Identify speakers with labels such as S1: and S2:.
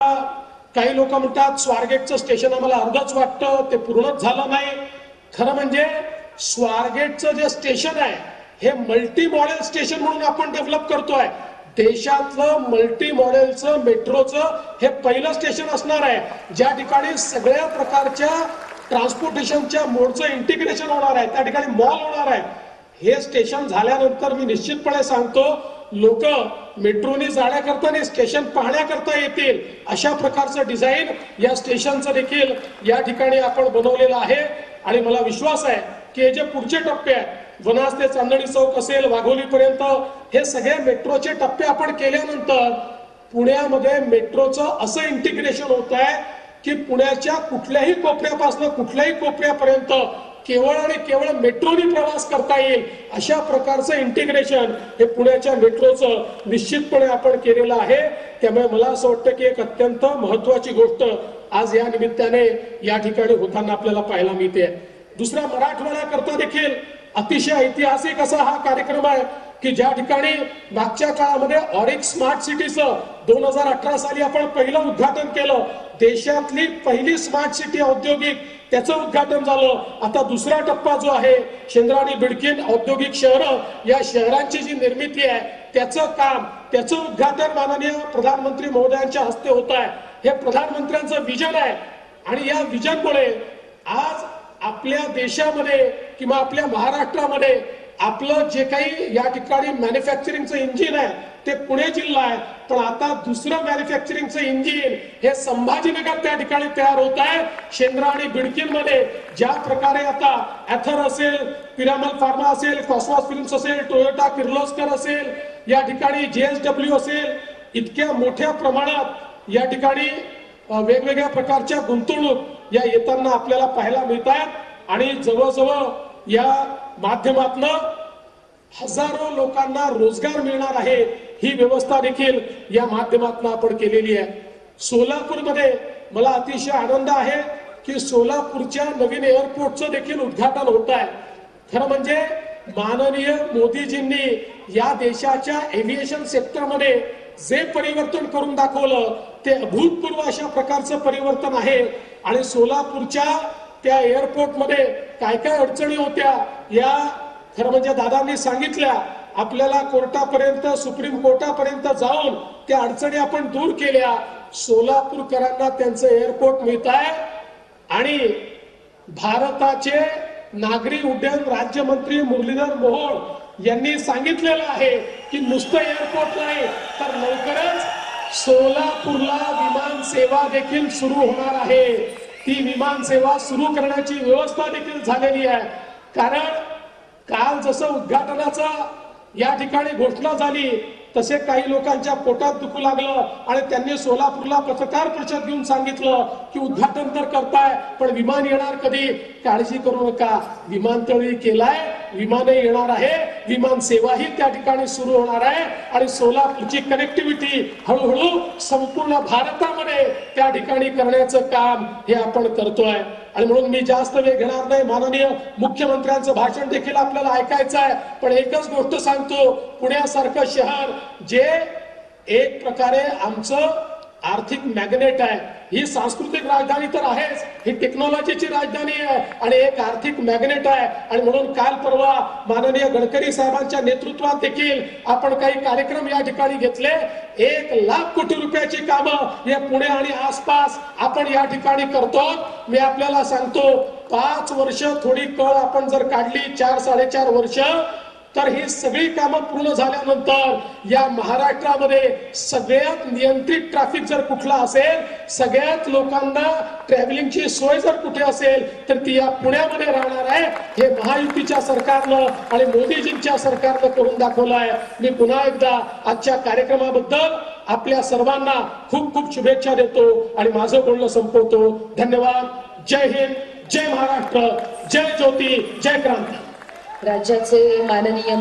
S1: काही लोक म्हणतात स्वारगेटचं स्टेशन आम्हाला अर्धच वाटतं, ते पूर्णच झालं नाही. खरं म्हणजे स्वारगेटचं जे स्टेशन आहे हे मल्टी मॉडेल स्टेशन म्हणून आपण डेव्हलप करतोय. देशातलं मल्टी मॉडेलचं मेट्रोचं हे पहिलं स्टेशन असणार आहे, ज्या ठिकाणी सगळ्या प्रकारच्या ट्रान्सपोर्टेशनच्या मोडचं इंटिग्रेशन होणार आहे, त्या ठिकाणी मॉल होणार आहे. हे स्टेशन झाल्यानंतर मी निश्चितपणे सांगतो, लोक मेट्रोने जाण्याकरता स्टेशन पाहण्याकरता येतील. अशा प्रकारचं डिझाईन या स्टेशनचं देखील या ठिकाणी आपण बनवलेलं आहे. आणि मला विश्वास आहे की हे जे पुढचे टप्पे आहेत, वनाज ते चांदणी चौक असेल, वाघोली पर्यंत, हे सगळे मेट्रोचे टप्पे आपण केल्यानंतर पुण्यामध्ये मेट्रोचं असं इंटिग्रेशन होत आहे की पुण्याच्या कुठल्याही कोपऱ्यापासून कुठल्याही कोपऱ्यापर्यंत केवळ आणि केवळ मेट्रोने प्रवास करता येईल. अशा प्रकारचं इंटिग्रेशन हे पुण्याच्या मेट्रोचं निश्चितपणे आपण केलेलं आहे. त्यामुळे मला असं वाटतं की एक अत्यंत महत्वाची गोष्ट आज या निमित्ताने या ठिकाणी होताना आपल्याला पाहायला मिळते. दुसरा, मराठवाड्याकरता देखील अतिशय ऐतिहासिक असा हा कार्यक्रम आहे की ज्या ठिकाणी मागच्या काळामध्ये ऑरिक स्मार्ट सिटीचं 2018 साली आपण पहिलं उद्घाटन केलं. देशातली पहिली स्मार्ट सिटी औद्योगिक, त्याचं उद्घाटन झालं. आता दुसरा टप्पा जो आहे, शेंद्राणी बिडकीन औद्योगिक शहर, या शहरांची जी निर्मिती आहे त्याचं काम, त्याचं उद्घाटन माननीय प्रधानमंत्री महोदयांच्या हस्ते होत आहे. हे प्रधानमंत्र्यांचं विजन आहे आणि या विजनमुळे आज आपल्या देशामध्ये किंवा आपल्या महाराष्ट्रामध्ये आपलं जे काही या ठिकाणी मॅन्युफॅक्चरिंगचं इंजिन आहे ते पुणे जिल्हा आहे, पण आता दुसरं मॅन्युफॅक्चरिंगचं इंजिन हे संभाजीनगर त्या ठिकाणी तयार होत आहे. शेंद्रा आणि बिडकीन मध्ये ज्या प्रकारे आता ॲथर असेल, पिरामल फार्मा असेल, कॉस्मॉस फिल्म्स असेल, टोयोटा किर्लोस्कर असेल, या ठिकाणी JSW असेल, इतक्या मोठ्या प्रमाणात या ठिकाणी वेगवेगळ्या प्रकारच्या गुंतवणूक या येताना आपल्याला पाहायला मिळतात. आणि जवळजवळ या माध्यमातून हजारो लोकांना रोजगार मिळणार आहे, ही व्यवस्था देखील या माध्यमातून आपण केलेली आहे. सोलापूरमध्ये मला अतिशय आनंद आहे की सोलापूरच्या नवीन एअरपोर्टचं देखील उद्घाटन होत आहे. खरं म्हणजे माननीय मोदीजींनी या देशाच्या एव्हिएशन सेक्टरमध्ये जे परिवर्तन करून दाखवलं ते अभूतपूर्व अशा प्रकारचं परिवर्तन आहे. आणि सोलापूरच्या त्या एअरपोर्टमध्ये काय काय अडचणी होत्या या खरं म्हणजे दादांनी सांगितल्या. आपल्याला कोर्टापर्यंत, सुप्रीम कोर्टापर्यंत जाऊन त्या अडचणी आपण दूर केल्या. सोलापूरकरांना त्यांचं एअरपोर्ट मिळत आहे. आणि भारताचे नागरी उड्डयन राज्यमंत्री मुरलीधर मोहोळ यांनी सांगितलेलं आहे की नुसतं एअरपोर्ट नाही तर लवकरच सोलापूरला विमान सेवा देखील सुरू होणार आहे. ती विमान सेवा सुरू करण्याची व्यवस्था देखील झालेली आहे. कारण काल जसं उद्घाटनाचा या ठिकाणी घोषणा झाली तसे काही लोकांच्या पोटात दुखू लागलं आणि त्यांनी सोलापूरला पत्रकार परिषद घेऊन सांगितलं की उद्घाटन तर करताय पण विमान येणार कधी? काळजी करू नका, विमानतळही केलाय, विमानही येणार आहे, विमान सेवाही त्या ठिकाणी सुरू होणार आहे. आणि सोलापूरची कनेक्टिव्हिटी हळूहळू संपूर्ण भारतामध्ये त्या ठिकाणी करण्याचं काम हे आपण करतोय. आणि म्हणून मी जास्त वेळ घेणार नाही. माननीय मुख्यमंत्र्यांचं भाषण देखील आपल्याला ऐकायचं आहे, पण एकच गोष्ट सांगतो, पुण्यासारखं शहर जे एक प्रकारे आमचं आर्थिक मॅग्नेट आहे, ही सांस्कृतिक राजधानी तर आहेच, ही टेक्नॉलॉजीची राजधानी आहे आणि एक आर्थिक मॅग्नेट आहे. आणि म्हणून काल परवा माननीय गडकरी साहेबांच्या नेतृत्वात देखील आपण काही कार्यक्रम या ठिकाणी घेतले. 1,00,000 कोटी रुपयाची कामं या पुणे आणि आसपास आपण या ठिकाणी करतो. मी आपल्याला सांगतो, 5 वर्ष थोडी कळ आपण जर काढली, 4-4.5 वर्ष, तर ही सगळी कामं पूर्ण झाल्यानंतर या महाराष्ट्रामध्ये सगळ्यात नियंत्रित ट्रॅफिक जर कुठला असेल, सगळ्यात लोकांना ट्रॅव्हलिंगची सोय जर कुठे असेल तर ती या पुण्यामध्ये राहणार आहे. हे महायुतीच्या सरकारनं आणि मोदीजींच्या सरकारनं करून दाखवलं आहे. मी पुन्हा एकदा आजच्या कार्यक्रमाबद्दल आपल्या सर्वांना खूप खूप शुभेच्छा देतो आणि माझं बोलणं संपवतो. धन्यवाद. जय हिंद, जय महाराष्ट्र, जय ज्योती, जय क्रांती.
S2: राज्याचे माननीय